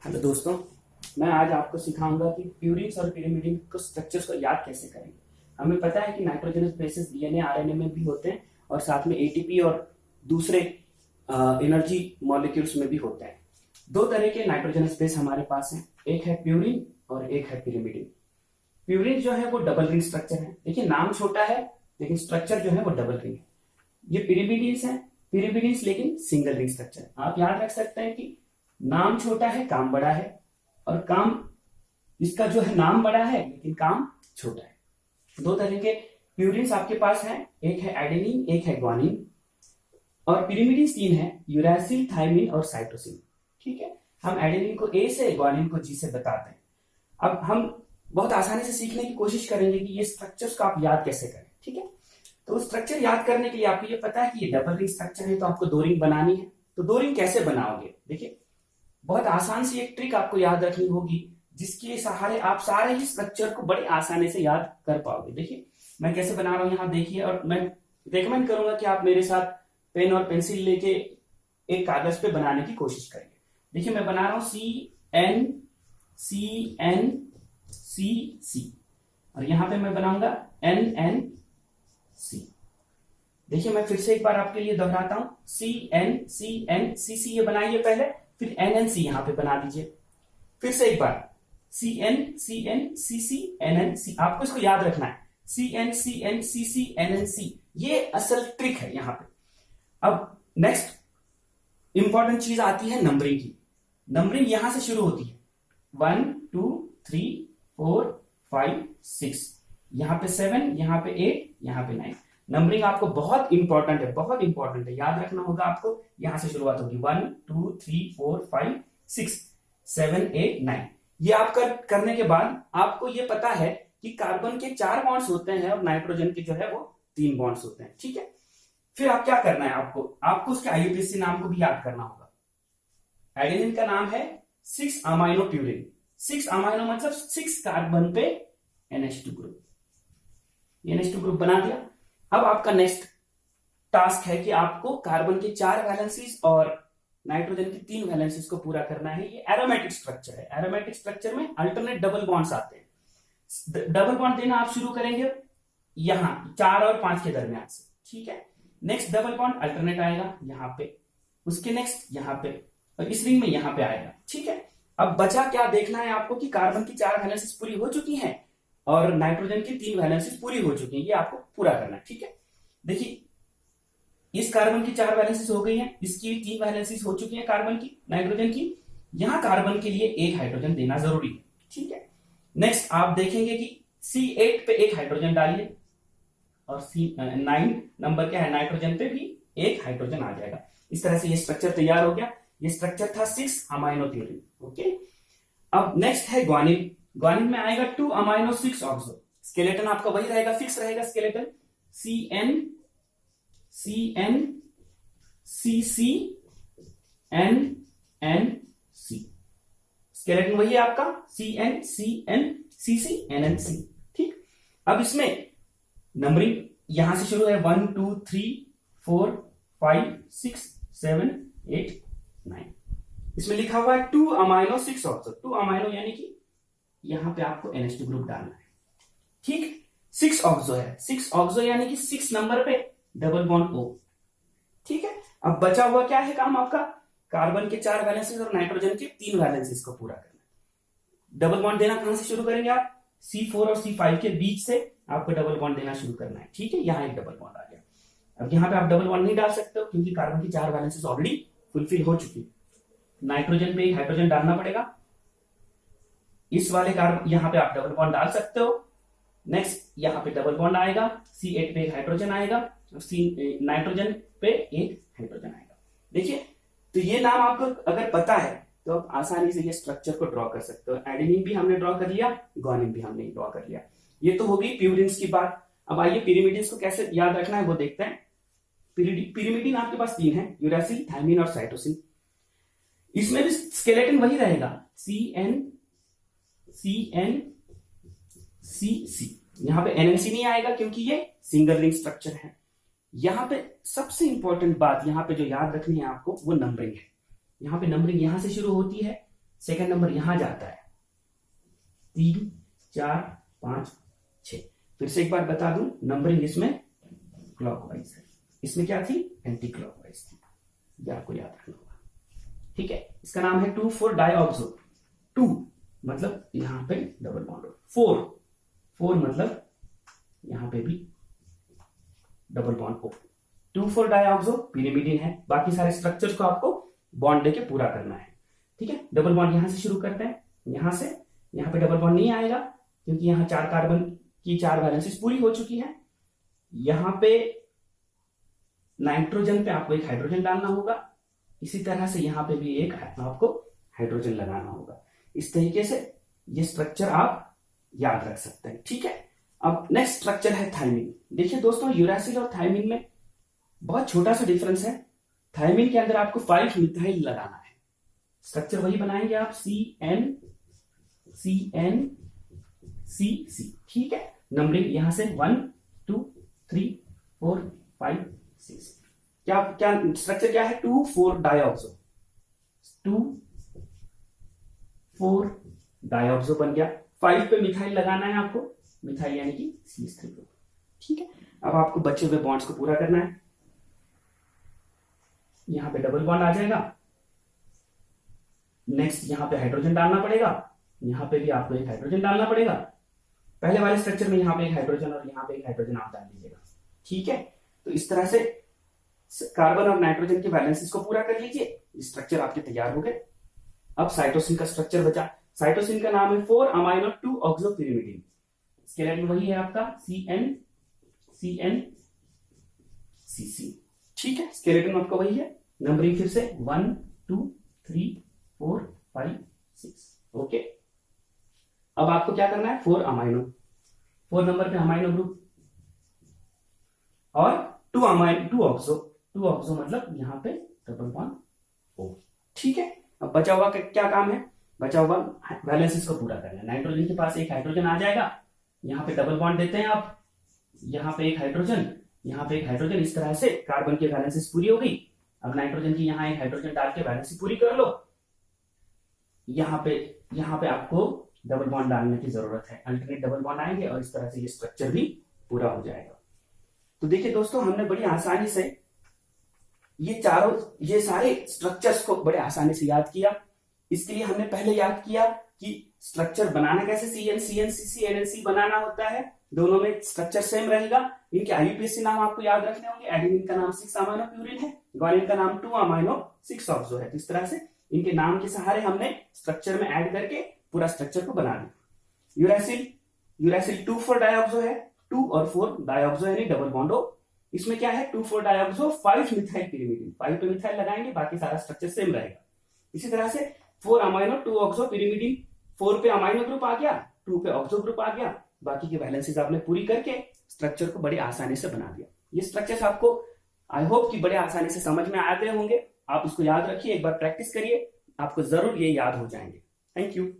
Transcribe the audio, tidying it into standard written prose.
Hello दोस्तों, मैं आज आपको सिखाऊंगा कि प्यूरिन्स और पिरिमिडिन को स्ट्रक्चर्स को याद कैसे करें। हमें पता है कि नाइट्रोजनस बेसेस डीएनए आरएनए में भी होते हैं और साथ में एटीपी और दूसरे एनर्जी मॉलिक्यूल्स में भी होते हैं। दो तरह के नाइट्रोजनस बेस हमारे पास हैं, एक है प्यूरिन और एक है पिरिमिडिन। प्यूरिन जो है वो डबल रिंग स्ट्रक्चर है। देखिए नाम छोटा है लेकिन स्ट्रक्चर जो है वो डबल रिंग है। ये पिरिमिडिन्स है, पिरिमिडिन्स लेकिन सिंगल रिंग स्ट्रक्चर। आप याद रख सकते हैं कि नाम छोटा है काम बड़ा है, और काम इसका जो है नाम बड़ा है लेकिन काम छोटा है। दो तरह के प्यूरिन्स आपके पास हैं, एक है एडेनिन एक है ग्वानिन, और पिरिमिडिन्स तीन है, यूरासिल, थायमिन और साइटोसिन। ठीक है, हम एडेनिन को ए से ग्वानिन को जी से बताते हैं। अब हम बहुत आसानी से सीखने की कोशिश करेंगे कि ये स्ट्रक्चर्स को आप याद कैसे करें। ठीक है, तो स्ट्रक्चर याद करने के लिए आपको ये पता है कि ये डबल रिंग स्ट्रक्चर है, तो आपको दो रिंग बनानी है। तो दो रिंग कैसे बनाओगे, देखिए बहुत आसान सी एक ट्रिक आपको याद रखनी होगी, जिसके सहारे आप सारे ही स्ट्रक्चर को बड़ी आसानी से याद कर पाओगे। देखिए मैं कैसे बना रहा हूं यहाँ देखिए, और मैं रेकमेंड करूंगा कि आप मेरे साथ पेन और पेंसिल लेके एक कागज पे बनाने की कोशिश करिए। देखिए मैं बना रहा हूं CN और यहां पे मैं बनाऊंगा NNC। देखिए मैं फिर से एक बार आपके लिए दोहराता हूं, CN ये बनाइए पहले, फिर NNC यहां पे बना दीजिए। फिर से एक बार CN आपको इसको याद रखना है, CN ये असल ट्रिक है यहां पे। अब नेक्स्ट इंपॉर्टेंट चीज आती है नंबरिंग की। नंबरिंग यहां से शुरू होती है 1 2 3 4 5 6, यहां पे 7, यहां पे 8, यहां पे 9। नंबरिंग आपको बहुत इंपॉर्टेंट है, बहुत इंपॉर्टेंट है, याद रखना होगा आपको। यहां से शुरुआत होगी 1 2 3 4 5 6 7 8 9। ये आप करने के बाद आपको ये पता है कि कार्बन के 4 बॉन्ड्स होते हैं और नाइट्रोजन के जो है वो 3 बॉन्ड्स होते हैं। ठीक है, फिर आप क्या करना है, आपको उसके आईयूपीएसी नाम को भी याद करना होगा। एडेनिन का नाम है 6 अमाइनो प्यूरिन। 6 अमाइनो मतलब 6 कार्बन पे NH2 ग्रुप, NH2 ग्रुप बना दिया। अब आपका नेक्स्ट टास्क है कि आपको कार्बन के 4 वैलेंसीज और नाइट्रोजन की 3 वैलेंसीज को पूरा करना है। ये एरोमेटिक स्ट्रक्चर है। एरोमेटिक स्ट्रक्चर में अल्टरनेट डबल बॉन्ड्स आते हैं। डबल बॉन्ड देना आप शुरू करेंगे यहां 4 और 5 के दरमियान से। ठीक है, नेक्स्ट डबल बॉन्ड अल्टरनेट आएगा यहां पे, उसके नेक्स्ट यहां पे, और इस रिंग में यहां पे आएगा। ठीक है, अब बचा क्या देखना है आपको कि कार्बन की 4 वैलेंसीज पूरी हो चुकी हैं और नाइट्रोजन की 3 वैलेंसीज पूरी हो चुकी हैं, ये आपको पूरा करना है। ठीक है, देखिए इस कार्बन की 4 वैलेंसीज हो गई हैं, इसकी भी 3 वैलेंसीज हो चुकी हैं कार्बन की, नाइट्रोजन की। यहां कार्बन के लिए एक हाइड्रोजन देना जरूरी है। ठीक है, नेक्स्ट आप देखेंगे कि C8 पे एक हाइड्रोजन डालिए और C9 नंबर क्या है नाइट्रोजन पे भी एक हाइड्रोजन आ जाएगा। इस तरह से ये स्ट्रक्चर तैयार हो गया। ये स्ट्रक्चर था 6 अमाइनो प्यूरिन। ओके, अब नेक्स्ट है ग्वानिन। ग्वानिन में आएगा 2 अमाइनो 6 ऑक्सो। स्केलेटन आपका वही रहेगा, फिक्स रहेगा स्केलेटन, CNCNCC स्केलेटन वही है आपका, CNCNCC। ठीक, अब इसमें नंबरिंग यहां से शुरू है 1 2 3 4 5 6 7 8 9। इसमें लिखा हुआ है 2 अमाइनो 6 ऑक्सो। 2 अमाइनो यानी कि यहां पे आपको NH2 ग्रुप डालना है। ठीक, 6 ऑक्सो है, 6 ऑक्सो यानी कि 6 नंबर पे डबल बॉन्ड O। ठीक है, अब बचा हुआ क्या है काम आपका, कार्बन के 4 वैलेंसीज और नाइट्रोजन के 3 वैलेंसीज को पूरा करना है। डबल बॉन्ड देना कहां से शुरू करेंगे आप, C4 और C5 के बीच से आपको डबल बॉन्ड देना शुरू करना है। ठीक है, यहां एक डबल बॉन्ड आ गया। अब यहां पे आप डबल बॉन्ड नहीं डाल सकते हो क्योंकि कार्बन की 4 वैलेंसीज ऑलरेडी फुलफिल हो चुकी। नाइट्रोजन पे एक हाइड्रोजन डालना पड़ेगा। इस वाले कार्बन यहां पे आप डबल बॉन्ड डाल सकते हो। नेक्स्ट यहां पे डबल बॉन्ड आएगा, C8 पे एक हाइड्रोजन आएगा, नाइट्रोजन पे एक हाइड्रोजन आएगा। देखिए तो ये नाम आपको अगर पता है तो आप आसानी से ये स्ट्रक्चर को ड्रॉ कर सकते हो। एडेनिन भी हमने ड्रॉ कर लिया, ग्वानिन भी हमने ड्रॉ कर लिया। ये तो होगी प्यूरिन्स की बात। अब आइए पिरिमिडिन्स को कैसे याद रखना है वो देखते हैं। पिरिमिडिन आपके पास 3 है, यूरासिल, थायमिन और साइटोसिन। इसमें भी स्केलेटन वही रहेगा, CNCC। यहां पे NNC नहीं आएगा क्योंकि ये सिंगल रिंग स्ट्रक्चर है। यहां पे सबसे इंपॉर्टेंट बात यहां पे जो याद रखनी है आपको वो नंबरिंग है। यहां पे नंबरिंग यहां से शुरू होती है सेकंड नंबर यहां जाता है 3 4 5 6। फिर से एक बार बता दूं, नंबरिंग इसमें क्लॉकवाइज है, इसमें क्या थी, एंटी क्लॉकवाइज थी, ये आपको याद रखना होगा। ठीक है, इसका नाम है 2,4 डाइऑक्सो। 2 मतलब यहां पे डबल बॉन्ड, 4 मतलब यहां पे भी डबल बॉन्ड O। 2,4 डाइऑक्सो पिरिमिडिन है। बाकी सारे स्ट्रक्चर्स को आपको बॉन्ड लेके पूरा करना है। ठीक है, डबल बॉन्ड यहां से शुरू करते हैं, यहां से यहां पे डबल बॉन्ड नहीं आएगा क्योंकि यहां 4 कार्बन की 4 वैलेंसीज पूरी हो चुकी है। यहां पे नाइट्रोजन पे आपको एक हाइड्रोजन डालना होगा, इसी तरह से यहां पे भी एक आपको हाइड्रोजन लगाना होगा। इस तरीके से ये स्ट्रक्चर आप याद रख सकते हैं। ठीक है, अब नेक्स्ट स्ट्रक्चर है थायमिन। देखिए दोस्तों, यूरासिल और थायमिन में बहुत छोटा सा डिफरेंस है। थायमिन के अंदर आपको 5 मिथाइल लगाना है, स्ट्रक्चर वही बनाएंगे आप CN ठीक है, नंबरिंग यहां से 1 2 3 4 5 6। क्या क्या स्ट्रक्चर क्या है, 2,4 डाइऑक्सो, 2,4 डाइऑक्सो बन गया। 5 पे मिथाइल लगाना है आपको, मिथाइल यानी कि CH3 ग्रुप। ठीक है, अब आपको बचे हुए बॉन्ड्स को पूरा करना है। यहां पे डबल बॉन्ड आ जाएगा, नेक्स्ट यहां पे हाइड्रोजन डालना पड़ेगा, यहां पे भी आपको एक हाइड्रोजन डालना पड़ेगा। पहले वाले स्ट्रक्चर में यहां पे एक हाइड्रोजन और यहां पे एक हाइड्रोजन आप डाल दीजिएगा। ठीक है, तो इस तरह से कार्बन और नाइट्रोजन के बैलेंसेस को पूरा कर लीजिए, स्ट्रक्चर आपके तैयार हो गए। अब साइटोसिन का स्ट्रक्चर बचा। साइटोसिन का नाम है 4 अमाइनो 2 ऑक्सोपिरिमिडिन। स्केलेटन वही है आपका CN-CN-CC। ठीक है, स्केलेटन आपका वही है। नंबरिंग फिर से 1 2 3 4 5 6। ओके, अब आपको क्या करना है, 4 अमाइनो, 4 नंबर पे अमाइनो ग्रुप और 2 ऑक्सो। 2 ऑक्सो मतलब यहां पे डबल बॉन्ड O। ठीक है, अब बचा हुआ क्या काम है, बचा हुआ वैलेंसीज को पूरा करना है। नाइट्रोजन के पास एक हाइड्रोजन आ जाएगा, यहां पे डबल बॉन्ड देते हैं आप, यहां पे एक हाइड्रोजन, यहां पे एक हाइड्रोजन, इस तरह से कार्बन की वैलेंसीज पूरी हो गई। अब नाइट्रोजन की यहां एक हाइड्रोजन डाल के वैलेंसी पूरी कर लो। यहां पे आपको डबल बॉन्ड डालने की जरूरत है, अल्टरनेट डबल बॉन्ड आएंगे और इस तरह से ये स्ट्रक्चर भी पूरा हो जाएगा। तो देखिए दोस्तों, हमने बड़ी आसानी से ये सारे स्ट्रक्चर्स को बड़े आसानी से याद किया। इसके लिए हमने पहले याद किया कि स्ट्रक्चर बनाना कैसे, CN-CN-CC NNC बनाना होता है, दोनों में स्ट्रक्चर सेम रहेगा। इनके IUPAC नाम आपको याद रखने होंगे। एडेनिन का नाम 6 अमाइनो प्यूरिन है, ग्वानिन का नाम 2 अमाइनो 6 ऑक्सो है। तो इस तरह से इनके नाम के सहारे हमने स्ट्रक्चर में ऐड करके पूरा स्ट्रक्चर को बना दिया। यूरासिल 2,4 डाइऑक्सो है, 2 और 4 डाइऑक्सो यानी डबल बॉन्ड O। इसमें क्या है, 2,4 डाइऑक्सो 5 मिथाइल पिरिमिडिन, 5 पे मिथाइल लगाएंगे, बाकी सारा स्ट्रक्चर सेम रहेगा। इसी तरह से 4 अमाइनो 2 ऑक्सो पिरिमिडिन, 4 पे अमाइनो ग्रुप आ गया, 2 पे ऑक्सो ग्रुप आ गया, बाकी की वैलेंसीज आपने पूरी करके स्ट्रक्चर को बड़ी आसानी से बना दिया। ये स्ट्रक्चर्स आपको आई होप कि बड़े आसानी से समझ में आ गए होंगे। आप इसको याद रखिए, एक बार प्रैक्टिस करिए, आपको जरूर ये याद हो जाएंगे। Thank you.